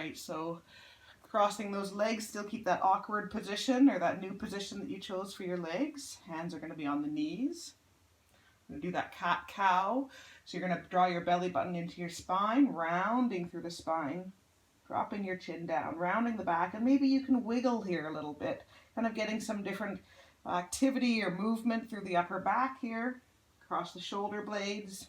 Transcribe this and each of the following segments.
right, so crossing those legs, still keep that awkward position or that new position that you chose for your legs. Hands are going to be on the knees. I'm going to do that cat-cow. So you're going to draw your belly button into your spine, rounding through the spine, dropping your chin down, rounding the back, and maybe you can wiggle here a little bit, kind of getting some different activity or movement through the upper back here, across the shoulder blades,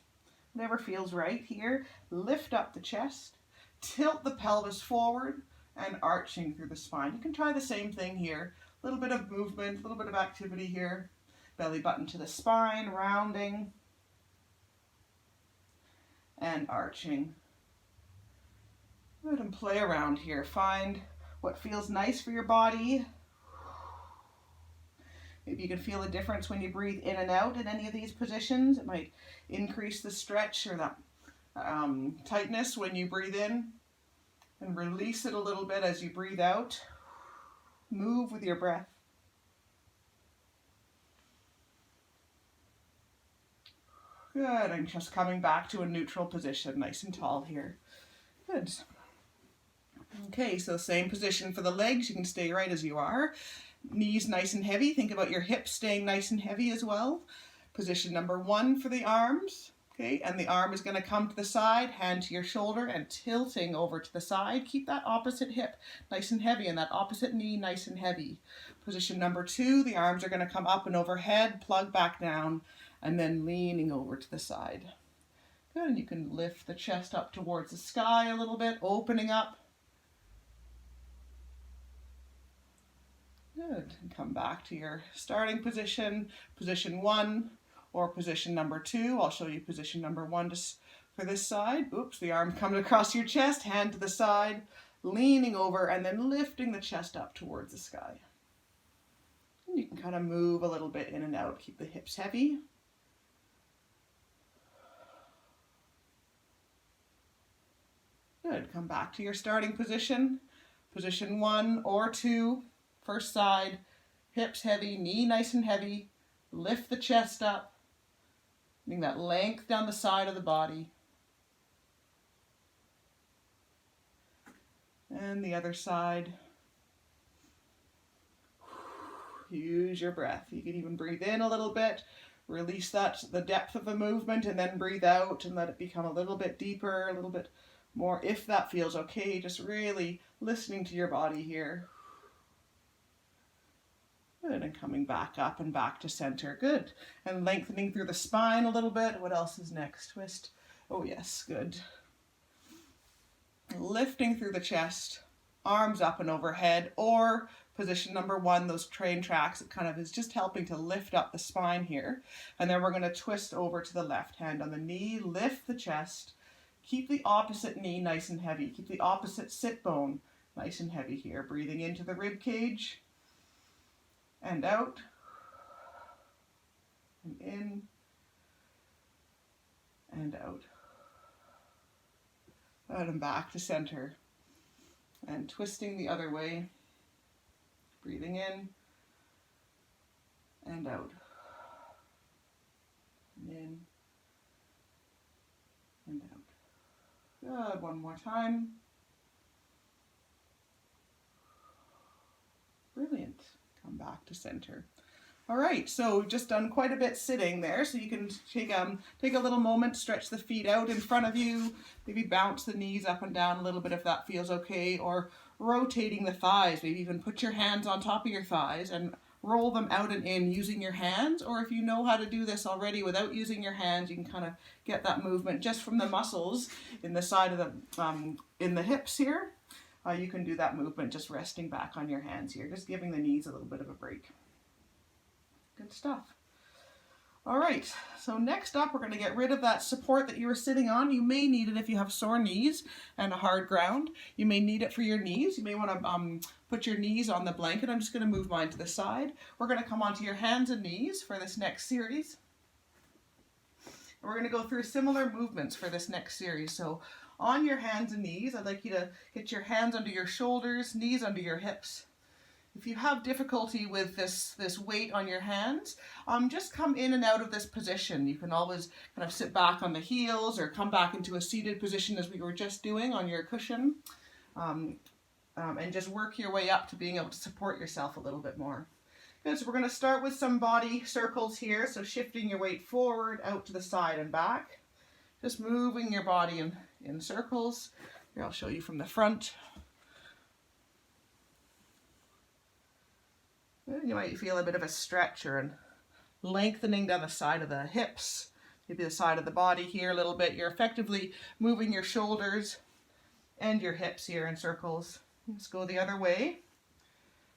whatever feels right here. Lift up the chest, tilt the pelvis forward, and arching through the spine. You can try the same thing here. A little bit of movement, a little bit of activity here. Belly button to the spine, rounding and arching. Good, and play around here. Find what feels nice for your body. Maybe you can feel a difference when you breathe in and out in any of these positions. It might increase the stretch or that tightness when you breathe in, and release it a little bit as you breathe out. Move with your breath. Good, and just coming back to a neutral position, nice and tall here. Good. Okay, so same position for the legs. You can stay right as you are. Knees nice and heavy. Think about your hips staying nice and heavy as well. Position number 1 for the arms. Okay, and the arm is going to come to the side, hand to your shoulder, and tilting over to the side. Keep that opposite hip nice and heavy and that opposite knee nice and heavy. Position number 2, the arms are going to come up and overhead, plug back down, and then leaning over to the side. Good, and you can lift the chest up towards the sky a little bit, opening up. Good, and come back to your starting position, position 1, or position number 2. I'll show you position number 1 just for this side. Oops, the arm coming across your chest, hand to the side, leaning over, and then lifting the chest up towards the sky. And you can kind of move a little bit in and out. Keep the hips heavy. Good, come back to your starting position. Position 1 or 2, first side, hips heavy, knee nice and heavy. Lift the chest up. Getting that length down the side of the body. And the other side. Use your breath. You can even breathe in a little bit. Release the depth of the movement, and then breathe out and let it become a little bit deeper, a little bit more, if that feels okay. Just really listening to your body here. Good, and coming back up and back to center. Good, and lengthening through the spine a little bit. What else is next? Twist. Oh yes, good. Lifting through the chest, arms up and overhead, or position number 1, those train tracks. It kind of is just helping to lift up the spine here. And then we're going to twist over to the left, hand on the knee, lift the chest. Keep the opposite knee nice and heavy. Keep the opposite sit bone nice and heavy here. Breathing into the rib cage. And out, and in, and out. Out and back to center. And twisting the other way. Breathing in, and out. And in, and out. Good, one more time. Brilliant. Come back to center. All right, so we've just done quite a bit sitting there, so you can take a little moment, stretch the feet out in front of you, maybe bounce the knees up and down a little bit if that feels okay, or rotating the thighs, maybe even put your hands on top of your thighs and roll them out and in using your hands, or if you know how to do this already without using your hands, you can kind of get that movement just from the muscles in the side of the, in the hips here. You can do that movement just resting back on your hands here, just giving the knees a little bit of a break. Good stuff. All right, so next up we're going to get rid of that support that you were sitting on. You may need it if you have sore knees and a hard ground. You may need it for your knees. You may want to put your knees on the blanket. I'm just going to move mine to the side. We're going to come onto your hands and knees for this next series. We're going to go through similar movements for this next series. So on your hands and knees, I'd like you to get your hands under your shoulders, knees under your hips. If you have difficulty with this weight on your hands, just come in and out of this position. You can always kind of sit back on the heels or come back into a seated position as we were just doing on your cushion. and just work your way up to being able to support yourself a little bit more. Good, so we're going to start with some body circles here. So shifting your weight forward, out to the side and back. Just moving your body in circles. Here, I'll show you from the front. You might feel a bit of a stretch or a lengthening down the side of the hips, maybe the side of the body here a little bit. You're effectively moving your shoulders and your hips here in circles. Let's go the other way.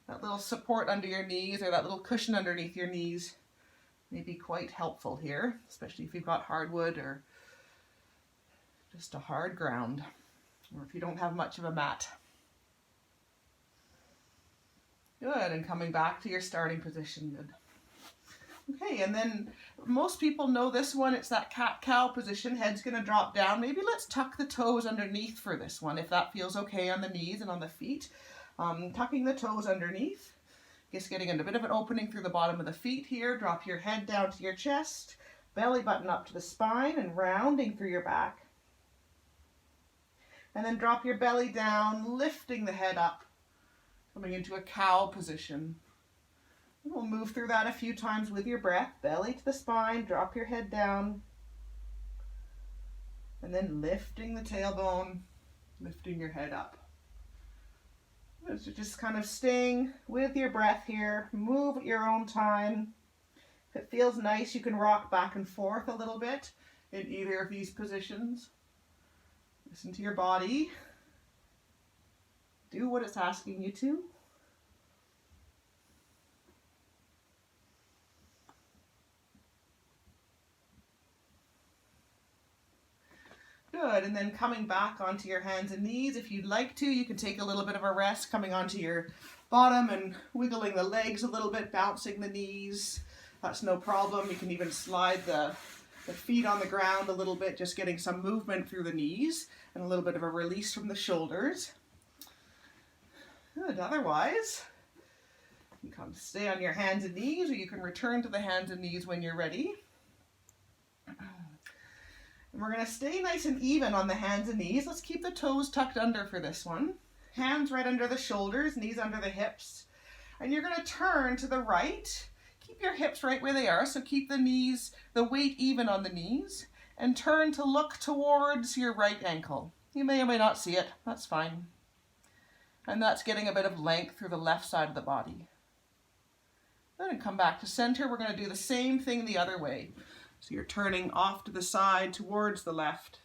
That little support under your knees or that little cushion underneath your knees may be quite helpful here, especially if you've got hardwood or just a hard ground, or if you don't have much of a mat. Good, and coming back to your starting position. Good. Okay, and then most people know this one. It's that cat-cow position. Head's going to drop down. Maybe let's tuck the toes underneath for this one, if that feels okay on the knees and on the feet. Tucking the toes underneath. Just getting a bit of an opening through the bottom of the feet here. Drop your head down to your chest. Belly button up to the spine and rounding through your back. And then drop your belly down, lifting the head up, coming into a cow position. We'll move through that a few times with your breath. Belly to the spine, drop your head down. And then lifting the tailbone, lifting your head up. So just kind of staying with your breath here. Move at your own time. If it feels nice, you can rock back and forth a little bit in either of these positions. Listen to your body. Do what it's asking you to. Good, and then coming back onto your hands and knees. If you'd like to, you can take a little bit of a rest, coming onto your bottom and wiggling the legs a little bit, bouncing the knees. That's no problem. You can even slide the feet on the ground a little bit, just getting some movement through the knees and a little bit of a release from the shoulders. Good, otherwise, you can stay on your hands and knees, or you can return to the hands and knees when you're ready. And we're going to stay nice and even on the hands and knees. Let's keep the toes tucked under for this one. Hands right under the shoulders, knees under the hips. And you're going to turn to the right. Keep your hips right where they are, so keep the knees, the weight even on the knees. And turn to look towards your right ankle. You may or may not see it, that's fine. And that's getting a bit of length through the left side of the body. Then come back to center. We're going to do the same thing the other way. So you're turning off to the side towards the left.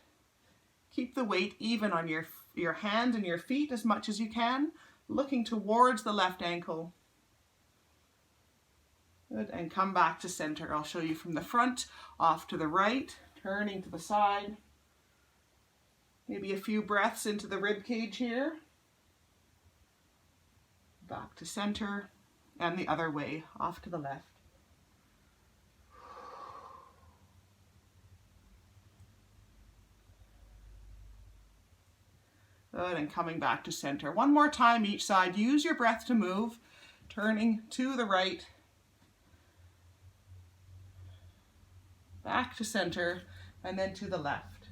Keep the weight even on your hands and your feet as much as you can, looking towards the left ankle. Good, and come back to center. I'll show you from the front, off to the right, turning to the side. Maybe a few breaths into the rib cage here. Back to center, and the other way, off to the left. Good, and coming back to center. One more time each side. Use your breath to move, turning to the right, back to center, and then to the left.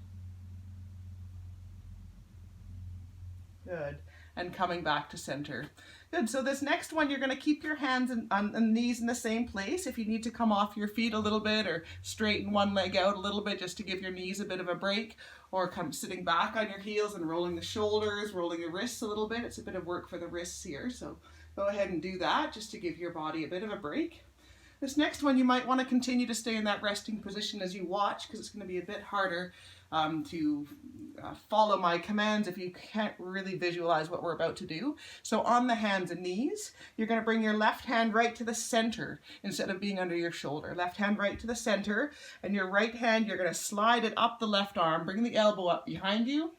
Good, and coming back to center. Good, so this next one, you're going to keep your hands and knees in the same place. If you need to come off your feet a little bit or straighten one leg out a little bit just to give your knees a bit of a break, or come sitting back on your heels and rolling the shoulders, rolling your wrists a little bit. It's a bit of work for the wrists here, so go ahead and do that just to give your body a bit of a break. This next one, you might want to continue to stay in that resting position as you watch, because it's going to be a bit harder to follow my commands if you can't really visualize what we're about to do. So on the hands and knees, you're going to bring your left hand right to the center instead of being under your shoulder. Left hand right to the center, and your right hand, you're going to slide it up the left arm, bring the elbow up behind you,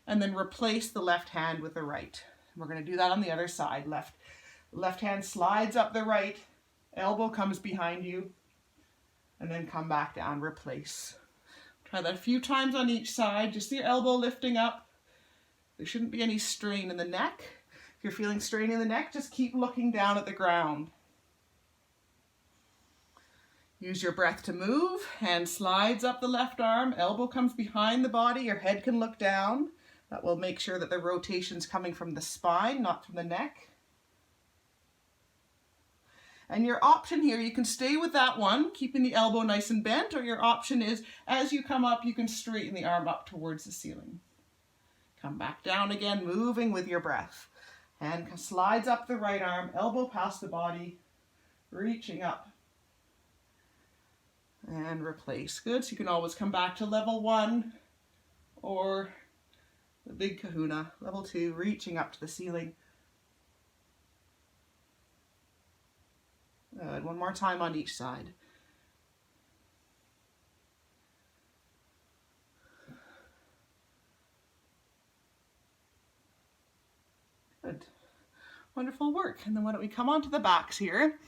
and then replace the left hand with the right. We're going to do that on the other side. Left hand slides up the right, elbow comes behind you, and then come back down, replace. Try that a few times on each side, just your elbow lifting up. There shouldn't be any strain in the neck. If you're feeling strain in the neck, just keep looking down at the ground. Use your breath to move. Hand slides up the left arm, elbow comes behind the body, your head can look down. That will make sure that the rotation's coming from the spine, not from the neck. And your option here, you can stay with that one, keeping the elbow nice and bent, or your option is, as you come up, you can straighten the arm up towards the ceiling. Come back down again, moving with your breath. Hand slides up the right arm, elbow past the body, reaching up. And replace. Good. So you can always come back to level 1 or the big kahuna. Level 2, reaching up to the ceiling. Good. One more time on each side. Good. Wonderful work. And then why don't we come on to the backs here.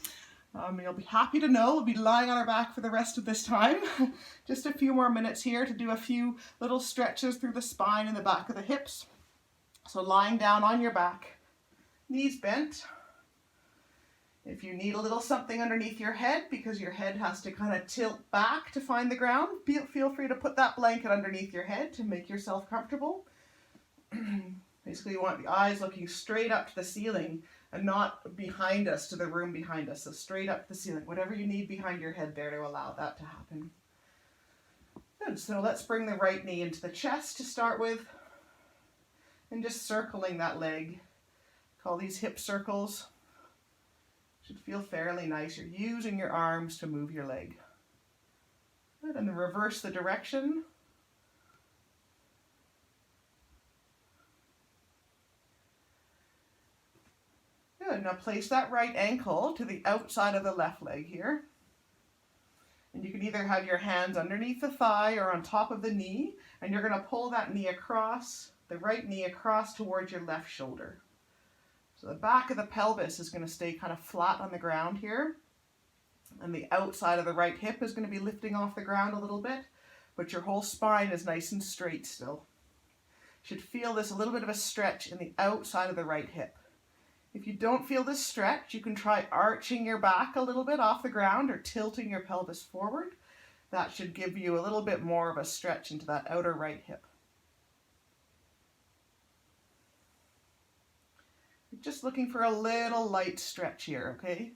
You'll be happy to know we'll be lying on our back for the rest of this time. Just a few more minutes here to do a few little stretches through the spine and the back of the hips. So lying down on your back, knees bent. If you need a little something underneath your head because your head has to kind of tilt back to find the ground, feel free to put that blanket underneath your head to make yourself comfortable. Basically, you want the eyes looking straight up to the ceiling and not behind us, to the room behind us. So straight up to the ceiling, whatever you need behind your head there to allow that to happen. Good, so let's bring the right knee into the chest to start with. And just circling that leg. Call these hip circles. Should feel fairly nice. You're using your arms to move your leg. Good, and then reverse the direction. Good, now place that right ankle to the outside of the left leg here. And you can either have your hands underneath the thigh or on top of the knee, and you're going to pull that knee across, the right knee across towards your left shoulder. So the back of the pelvis is going to stay kind of flat on the ground here, and the outside of the right hip is going to be lifting off the ground a little bit, but your whole spine is nice and straight still. You should feel this a little bit of a stretch in the outside of the right hip. If you don't feel this stretch, you can try arching your back a little bit off the ground or tilting your pelvis forward. That should give you a little bit more of a stretch into that outer right hip. You're just looking for a little light stretch here, okay?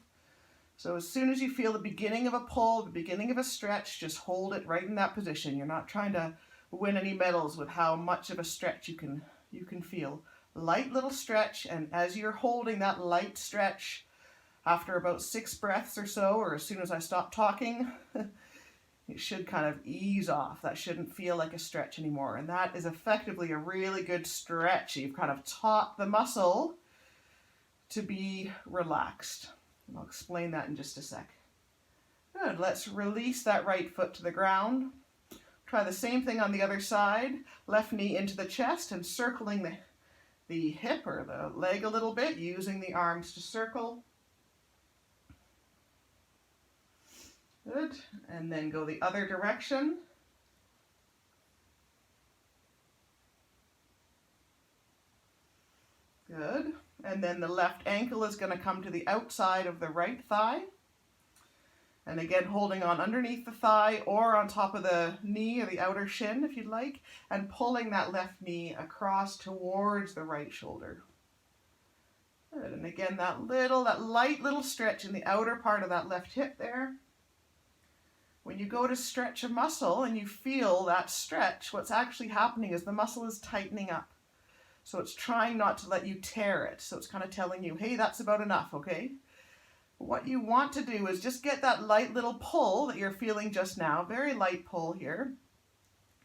So as soon as you feel the beginning of a pull, the beginning of a stretch, just hold it right in that position. You're not trying to win any medals with how much of a stretch you can feel. Light little stretch, and as you're holding that light stretch, after about 6 breaths or so, or as soon as I stop talking, it should kind of ease off. That shouldn't feel like a stretch anymore, and that is effectively a really good stretch. You've kind of taught the muscle to be relaxed. And I'll explain that in just a sec. Good, let's release that right foot to the ground. Try the same thing on the other side. Left knee into the chest and circling the hip or the leg a little bit, using the arms to circle. Good, and then go the other direction. Good, and then the left ankle is going to come to the outside of the right thigh. And again, holding on underneath the thigh or on top of the knee or the outer shin if you'd like, and pulling that left knee across towards the right shoulder. Good. And again, that light little stretch in the outer part of that left hip there. When you go to stretch a muscle and you feel that stretch, what's actually happening is the muscle is tightening up. So it's trying not to let you tear it. So it's kind of telling you, hey, that's about enough, okay? What you want to do is just get that light little pull that you're feeling just now, very light pull here,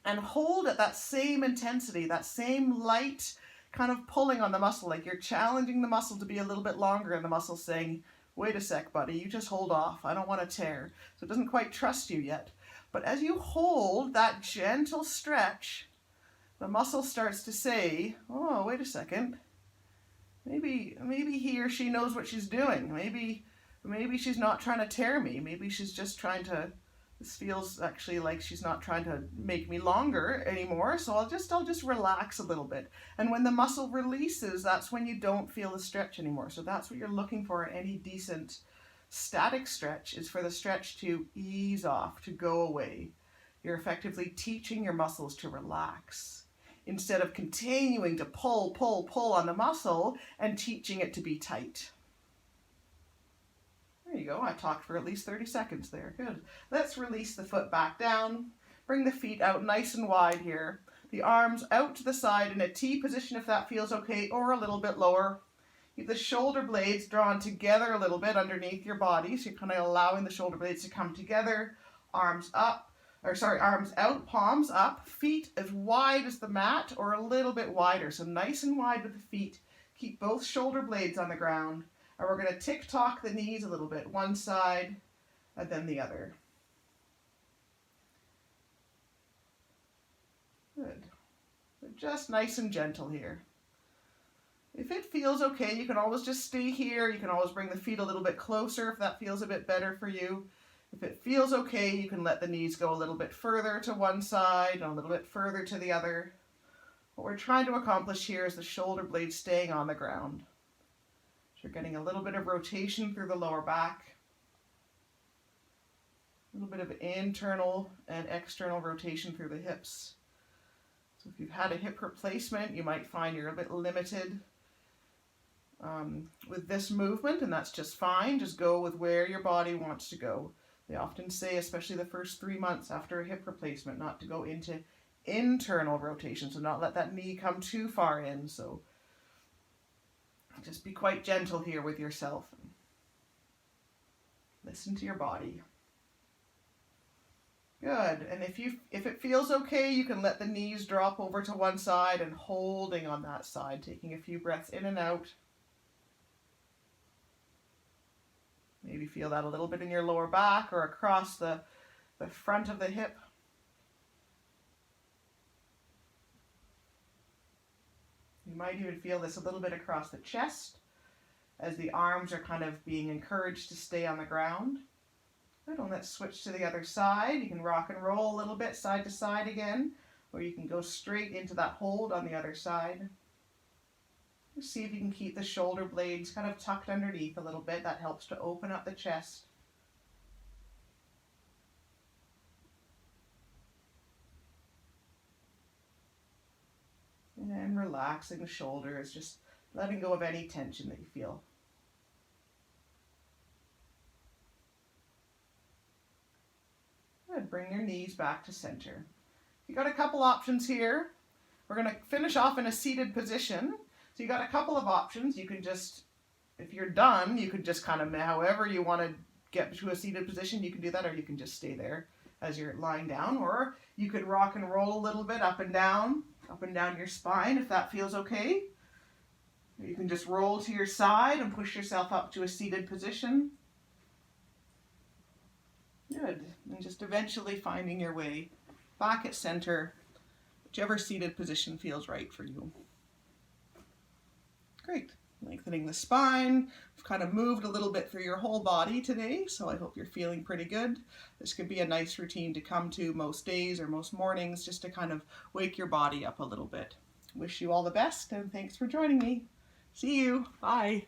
and hold at that same intensity, that same light kind of pulling on the muscle, like you're challenging the muscle to be a little bit longer, and the muscle's saying, wait a sec, buddy, you just hold off, I don't want to tear. So it doesn't quite trust you yet. But as you hold that gentle stretch, the muscle starts to say, oh, wait a second, maybe he or she knows what she's doing. Maybe she's not trying to tear me. Maybe she's just trying to, this feels actually like she's not trying to make me longer anymore. So I'll just relax a little bit. And when the muscle releases, that's when you don't feel the stretch anymore. So that's what you're looking for in any decent static stretch, is for the stretch to ease off, to go away. You're effectively teaching your muscles to relax. instead of continuing to pull on the muscle and teaching it to be tight. There you go. I talked for at least 30 seconds there. Good. Let's release the foot back down. Bring the feet out nice and wide here. The arms out to the side in a T position if that feels okay, or a little bit lower. Keep the shoulder blades drawn together a little bit underneath your body, so you're kind of allowing the shoulder blades to come together. Arms out, palms up, feet as wide as the mat or a little bit wider. So nice and wide with the feet. Keep both shoulder blades on the ground. And we're going to tick-tock the knees a little bit, one side and then the other. Good. But just nice and gentle here. If it feels okay, you can always just stay here. You can always bring the feet a little bit closer if that feels a bit better for you. If it feels okay, you can let the knees go a little bit further to one side and a little bit further to the other. What we're trying to accomplish here is the shoulder blades staying on the ground. So you're getting a little bit of rotation through the lower back. A little bit of internal and external rotation through the hips. So if you've had a hip replacement, you might find you're a bit limited with this movement, and that's just fine. Just go with where your body wants to go. They often say, especially the first 3 months after a hip replacement, not to go into internal rotation, so not let that knee come too far in. So just be quite gentle here with yourself. Listen to your body. Good. And if it feels okay, you can let the knees drop over to one side and holding on that side, taking a few breaths in and out. Maybe feel that a little bit in your lower back or across the front of the hip. You might even feel this a little bit across the chest as the arms are kind of being encouraged to stay on the ground. Good, and let's switch to the other side. You can rock and roll a little bit side to side again, or you can go straight into that hold on the other side. Just see if you can keep the shoulder blades kind of tucked underneath a little bit. That helps to open up the chest. And relaxing the shoulders, just letting go of any tension that you feel. Good. Bring your knees back to center. You got a couple options here. We're going to finish off in a seated position. So you got a couple of options. You can just, if you're done, you could just kind of, however you want to get to a seated position, you can do that, or you can just stay there as you're lying down, or you could rock and roll a little bit up and down your spine if that feels okay. Or you can just roll to your side and push yourself up to a seated position. Good. And just eventually finding your way back at center, whichever seated position feels right for you. Great. Lengthening the spine. We've kind of moved a little bit through your whole body today, so I hope you're feeling pretty good. This could be a nice routine to come to most days or most mornings, just to kind of wake your body up a little bit. Wish you all the best, and thanks for joining me. See you. Bye.